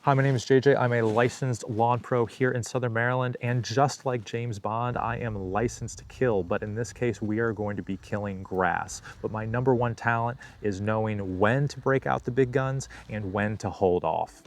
Hi, my name is JJ. I'm a licensed lawn pro here in Southern Maryland, and just like James Bond, I am licensed to kill, but in this case, we are going to be killing grass. But my number one talent is knowing when to break out the big guns and when to hold off.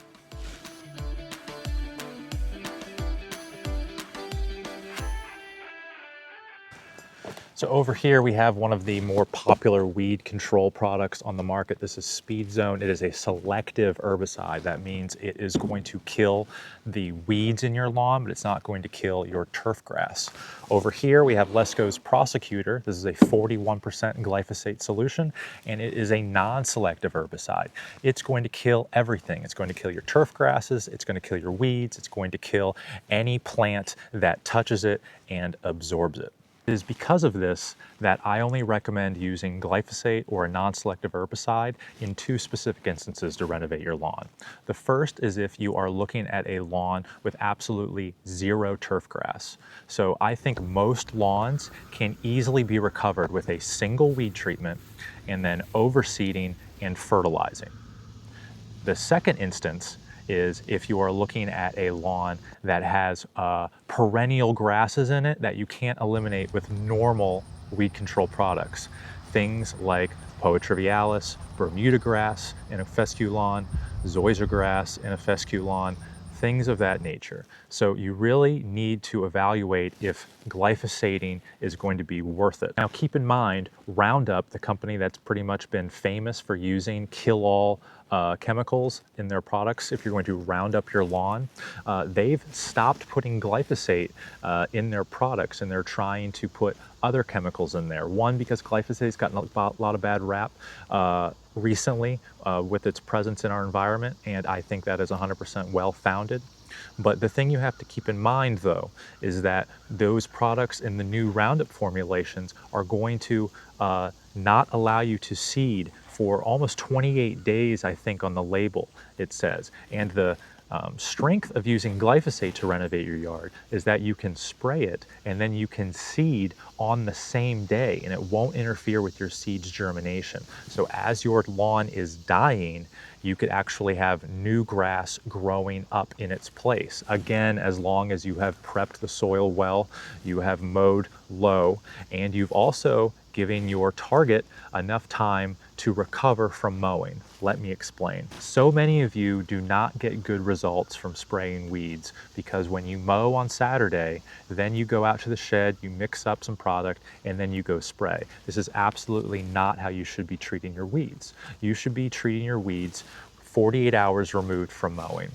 So over here we have one of the more popular weed control products on the market. This is Speed Zone. It is a selective herbicide. That means it is going to kill the weeds in your lawn, but it's not going to kill your turf grass. Over here we have Lesco's Prosecutor. This is a 41% glyphosate solution, and it is a non-selective herbicide. It's going to kill everything. It's going to kill your turf grasses, it's going to kill your weeds, it's going to kill any plant that touches it and absorbs it. It is because of this that I only recommend using glyphosate or a non-selective herbicide in two specific instances to renovate your lawn. The first is if you are looking at a lawn with absolutely zero turf grass. So I think most lawns can easily be recovered with a single weed treatment and then overseeding and fertilizing. The second instance is if you are looking at a lawn that has perennial grasses in it that you can't eliminate with normal weed control products. Things like Poa trivialis, Bermuda grass in a fescue lawn, zoysia grass in a fescue lawn, things of that nature. So you really need to evaluate if glyphosating is going to be worth it. Now keep in mind, Roundup, the company that's pretty much been famous for using kill-all chemicals in their products, if you're going to round up your lawn, they've stopped putting glyphosate in their products, and they're trying to put other chemicals in there. One, because glyphosate's gotten a lot of bad rap recently with its presence in our environment, and I think that is 100% well-founded. But the thing you have to keep in mind, though, is that those products in the new Roundup formulations are going to not allow you to seed for almost 28 days, I think, on the label it says. And the strength of using glyphosate to renovate your yard is that you can spray it and then you can seed on the same day, and it won't interfere with your seed's germination. So as your lawn is dying, you could actually have new grass growing up in its place. Again, as long as you have prepped the soil well, you have mowed low, and you've also given your target enough time to recover from mowing. Let me explain. So many of you do not get good results from spraying weeds because when you mow on Saturday, then you go out to the shed, you mix up some product, and then you go spray. This is absolutely not how you should be treating your weeds. You should be treating your weeds 48 hours removed from mowing.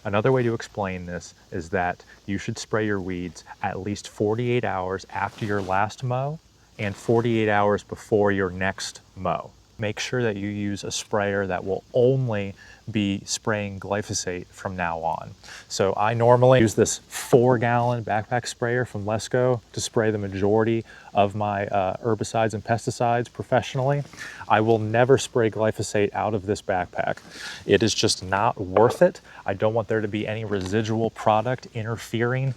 Another way to explain this is that you should spray your weeds at least 48 hours after your last mow and 48 hours before your next mow. Make sure that you use a sprayer that will only be spraying glyphosate from now on. So I normally use this 4-gallon backpack sprayer from Lesco to spray the majority of my herbicides and pesticides professionally. I will never spray glyphosate out of this backpack. It is just not worth it. I don't want there to be any residual product interfering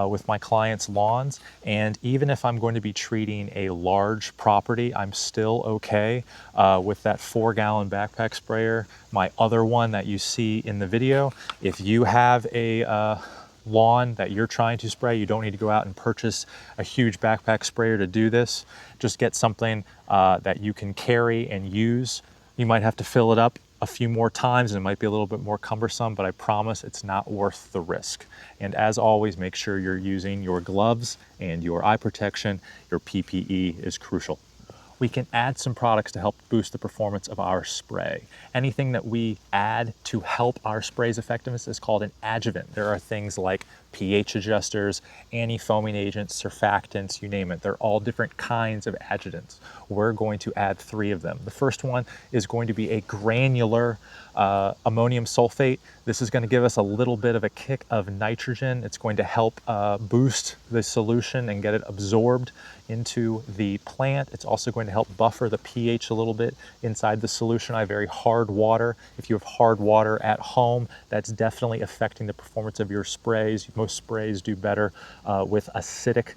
with my clients' lawns. And even if I'm going to be treating a large property, I'm still okay with that 4-gallon backpack sprayer. My other one that you see in the video, if you have a lawn that you're trying to spray, you don't need to go out and purchase a huge backpack sprayer to do this. Just get something that you can carry and use. You might have to fill it up a few more times and it might be a little bit more cumbersome, but I promise it's not worth the risk. And as always, make sure you're using your gloves and your eye protection. Your PPE is crucial. We can add some products to help boost the performance of our spray. Anything that we add to help our spray's effectiveness is called an adjuvant. There are things like pH adjusters, anti-foaming agents, surfactants, you name it. They're all different kinds of adjuvants. We're going to add 3 of them. The first one is going to be a granular ammonium sulfate. This is going to give us a little bit of a kick of nitrogen. It's going to help boost the solution and get it absorbed into the plant. It's also going to help buffer the pH a little bit inside the solution. I have very hard water. If you have hard water at home, that's definitely affecting the performance of your sprays. Most sprays do better with acidic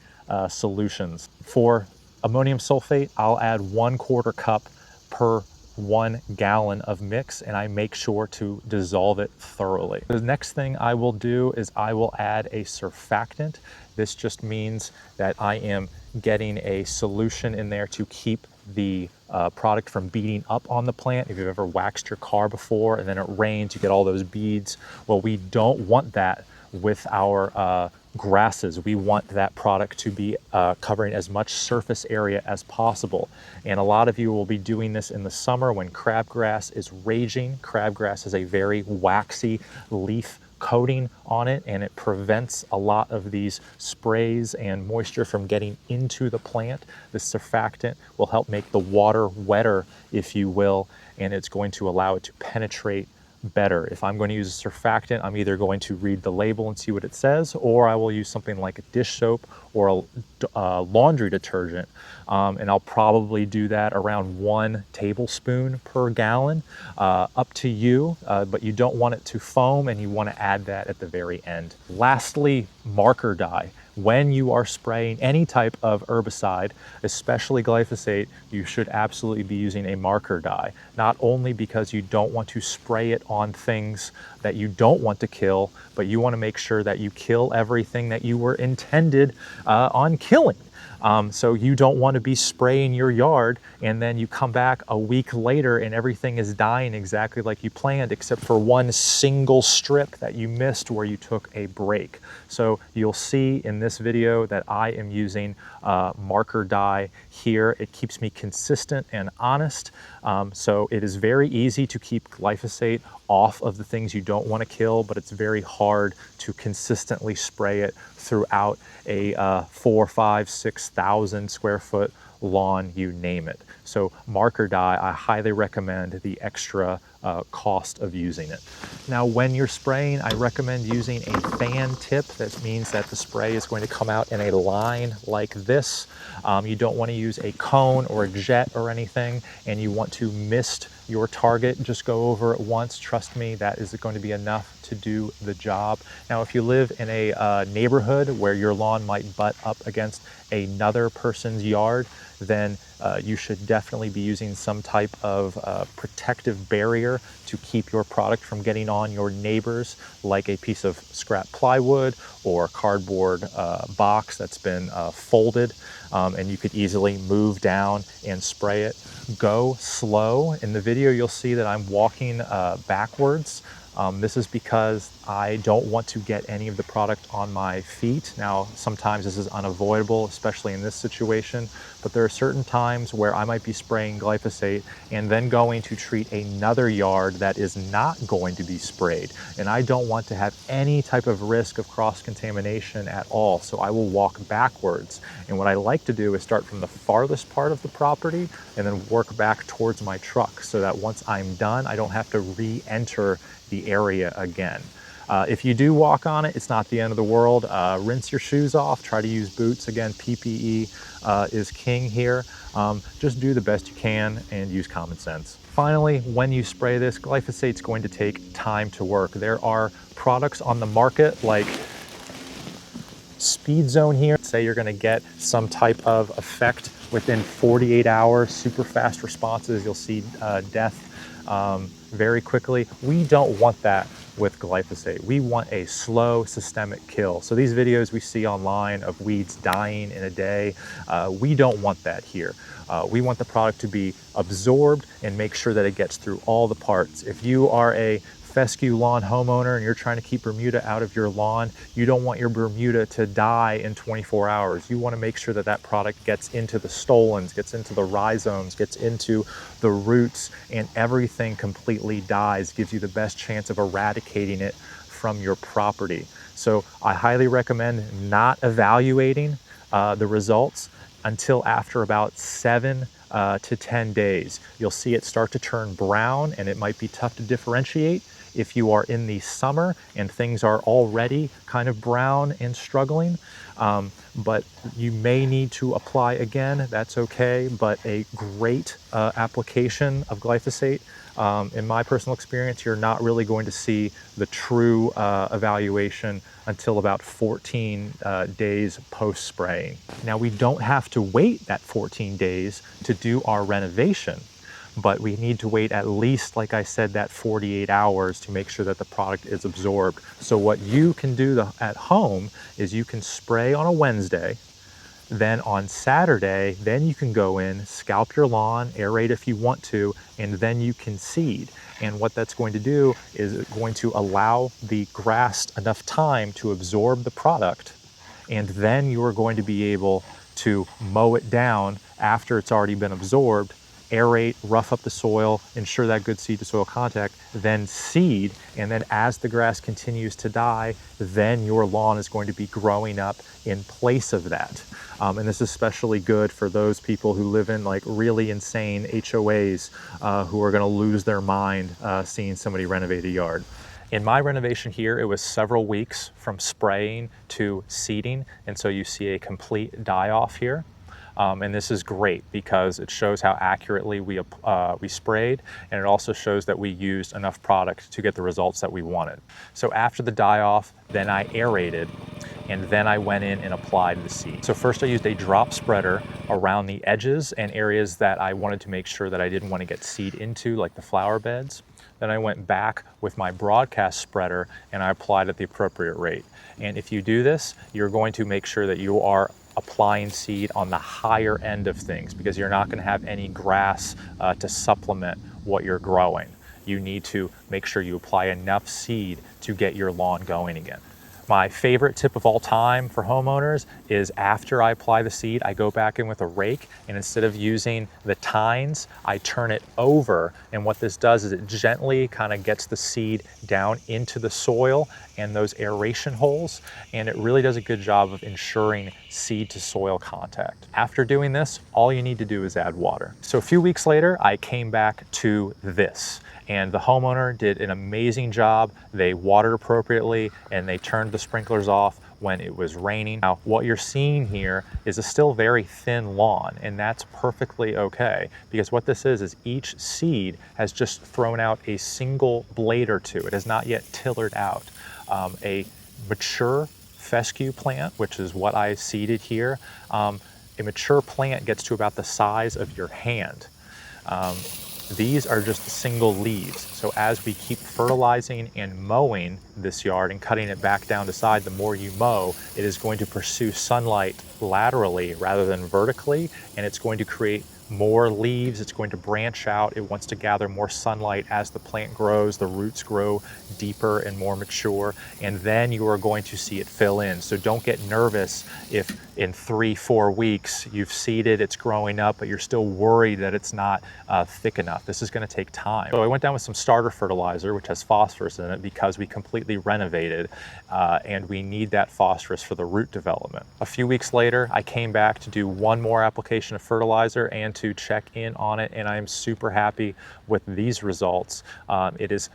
solutions. For ammonium sulfate, I'll add 1/4 cup per 1 gallon of mix, and I make sure to dissolve it thoroughly. The next thing I will do is I will add a surfactant. This just means that I am getting a solution in there to keep the product from beading up on the plant. If you've ever waxed your car before and then it rains, you get all those beads. Well, we don't want that with our grasses. We want that product to be covering as much surface area as possible. And a lot of you will be doing this in the summer when crabgrass is raging. Crabgrass is a very waxy leaf coating on it, and it prevents a lot of these sprays and moisture from getting into the plant. The surfactant will help make the water wetter, if you will, and it's going to allow it to penetrate better. If I'm going to use a surfactant, I'm either going to read the label and see what it says, or I will use something like a dish soap or a laundry detergent. And I'll probably do that around 1 tablespoon per gallon, up to you, but you don't want it to foam, and you want to add that at the very end. Lastly, marker dye. When you are spraying any type of herbicide, especially glyphosate, you should absolutely be using a marker dye. Not only because you don't want to spray it on things that you don't want to kill, but you want to make sure that you kill everything that you were intended on killing. So you don't want to be spraying your yard and then you come back a week later and everything is dying exactly like you planned, except for one single strip that you missed where you took a break. So you'll see in this video that I am using marker dye here. It keeps me consistent and honest. So it is very easy to keep glyphosate off of the things you don't want to kill, but it's very hard to consistently spray it throughout a 4, 5, 6,000 square foot lawn, you name it. So marker dye, I highly recommend the extra cost of using it. Now, when you're spraying, I recommend using a fan tip. That means that the spray is going to come out in a line like this. You don't want to use a cone or a jet or anything, and you want to mist your target. Just go over it once. Trust me, that is going to be enough to do the job. Now, if you live in a neighborhood where your lawn might butt up against another person's yard, then you should definitely be using some type of protective barrier to keep your product from getting on your neighbors, like a piece of scrap plywood or a cardboard box that's been folded, and you could easily move down and spray it. Go slow. In the video, you'll see that I'm walking backwards. This is because I don't want to get any of the product on my feet. Now, sometimes this is unavoidable, especially in this situation, but there are certain times where I might be spraying glyphosate and then going to treat another yard that is not going to be sprayed. And I don't want to have any type of risk of cross-contamination at all, so I will walk backwards. And what I like to do is start from the farthest part of the property and then work back towards my truck, so that once I'm done, I don't have to re-enter the area again. If you do walk on it, it's not the end of the world. Rinse your shoes off, try to use boots. Again, PPE is king here. Just do the best you can and use common sense. Finally, when you spray this, glyphosate's going to take time to work. There are products on the market like Speed Zone here. Say you're gonna get some type of effect within 48 hours, super fast responses. You'll see death very quickly. We don't want that with glyphosate. We want a slow systemic kill. So these videos we see online of weeds dying in a day, we don't want that here. We want the product to be absorbed and make sure that it gets through all the parts. If you are a fescue lawn homeowner and you're trying to keep Bermuda out of your lawn, you don't want your Bermuda to die in 24 hours. You want to make sure that that product gets into the stolons, gets into the rhizomes, gets into the roots, and everything completely dies. Gives you the best chance of eradicating it from your property. So I highly recommend not evaluating the results until after about 7 to 10 days. You'll see it start to turn brown, and it might be tough to differentiate if you are in the summer and things are already kind of brown and struggling. But you may need to apply again, that's okay. But a great application of glyphosate, in my personal experience, you're not really going to see the true evaluation until about 14 days post-spraying. Now, we don't have to wait that 14 days to do our renovation, but we need to wait at least, like I said, that 48 hours to make sure that the product is absorbed. So what you can do at home is you can spray on a Wednesday. Then on Saturday, then you can go in, scalp your lawn, aerate if you want to, and then you can seed. And what that's going to do is going to allow the grass enough time to absorb the product, and then you are going to be able to mow it down after it's already been absorbed, aerate, rough up the soil, ensure that good seed to soil contact, then seed. And then as the grass continues to die, then your lawn is going to be growing up in place of that. And this is especially good for those people who live in like really insane HOAs who are going to lose their mind seeing somebody renovate a yard. In my renovation here, it was several weeks from spraying to seeding, and so you see a complete die-off here. And this is great because it shows how accurately we sprayed, and it also shows that we used enough product to get the results that we wanted. So after the die-off, then I aerated, and then I went in and applied the seed. So first I used a drop spreader around the edges and areas that I wanted to make sure that I didn't want to get seed into, like the flower beds. Then I went back with my broadcast spreader and I applied at the appropriate rate. And if you do this, you're going to make sure that you are applying seed on the higher end of things, because you're not going to have any grass to supplement what you're growing. You need to make sure you apply enough seed to get your lawn going again. My favorite tip of all time for homeowners is after I apply the seed, I go back in with a rake, and instead of using the tines, I turn it over. And what this does is it gently kind of gets the seed down into the soil and those aeration holes, and it really does a good job of ensuring seed to soil contact. After doing this, all you need to do is add water. So a few weeks later, I came back to this, and the homeowner did an amazing job. They watered appropriately and they turned the sprinklers off when it was raining. Now, what you're seeing here is a still very thin lawn, and that's perfectly okay, because what this is each seed has just thrown out a single blade or two. It has not yet tillered out. A mature fescue plant, which is what I seeded here, a mature plant gets to about the size of your hand. These are just single leaves. So as we keep fertilizing and mowing this yard and cutting it back down to side, the more you mow, it is going to pursue sunlight laterally rather than vertically, and it's going to create more leaves. It's going to branch out. It wants to gather more sunlight as the plant grows. The roots grow deeper and more mature, and then you are going to see it fill in. So don't get nervous if in 3-4 weeks you've seeded, it's growing up, but you're still worried that it's not thick enough. This is going to take time. So I went down with some starter fertilizer, which has phosphorus in it, because we completely renovated and we need that phosphorus for the root development. A few weeks later, I came back to do one more application of fertilizer and to check in on it, and I'm super happy with these results. It is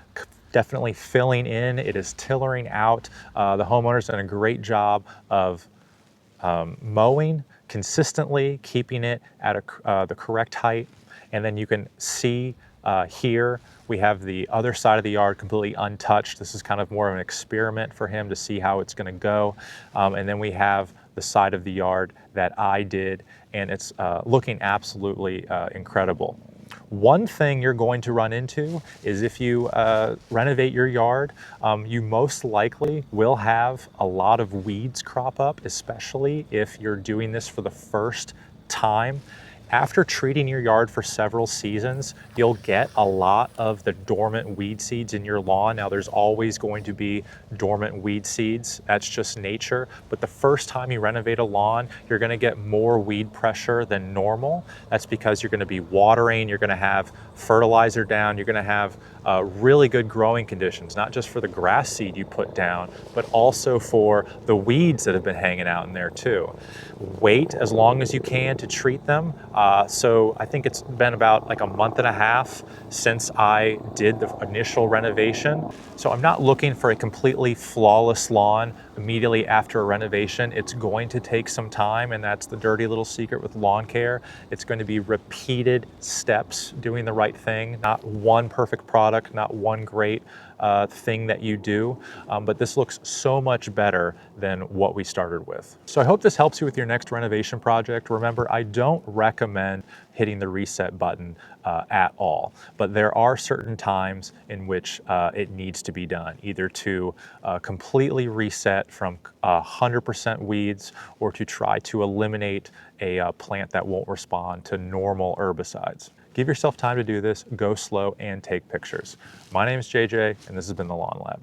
definitely filling in, it is tillering out. The homeowner's done a great job of mowing consistently, keeping it at the correct height. And then you can see here we have the other side of the yard completely untouched. This is kind of more of an experiment for him to see how it's going to go. And then we have the side of the yard that I did, and it's looking absolutely incredible. One thing you're going to run into is if you renovate your yard, you most likely will have a lot of weeds crop up, especially if you're doing this for the first time. After treating your yard for several seasons, you'll get a lot of the dormant weed seeds in your lawn. Now, there's always going to be dormant weed seeds. That's just nature. But the first time you renovate a lawn, you're going to get more weed pressure than normal. That's because you're going to be watering, you're going to have fertilizer down, you're going to have really good growing conditions, not just for the grass seed you put down, but also for the weeds that have been hanging out in there too. Wait as long as you can to treat them. So I think it's been about like a month and a half since I did the initial renovation. So I'm not looking for a completely flawless lawn immediately after a renovation. It's going to take some time, and that's the dirty little secret with lawn care. It's going to be repeated steps doing the right thing, not one perfect product, not one great thing that you do, but this looks so much better than what we started with. So I hope this helps you with your next renovation project. Remember, I don't recommend hitting the reset button at all, but there are certain times in which it needs to be done, either to completely reset from 100% weeds, or to try to eliminate a plant that won't respond to normal herbicides. Give yourself time to do this, go slow, and take pictures. My name is JJ, and this has been the Lawn Lab.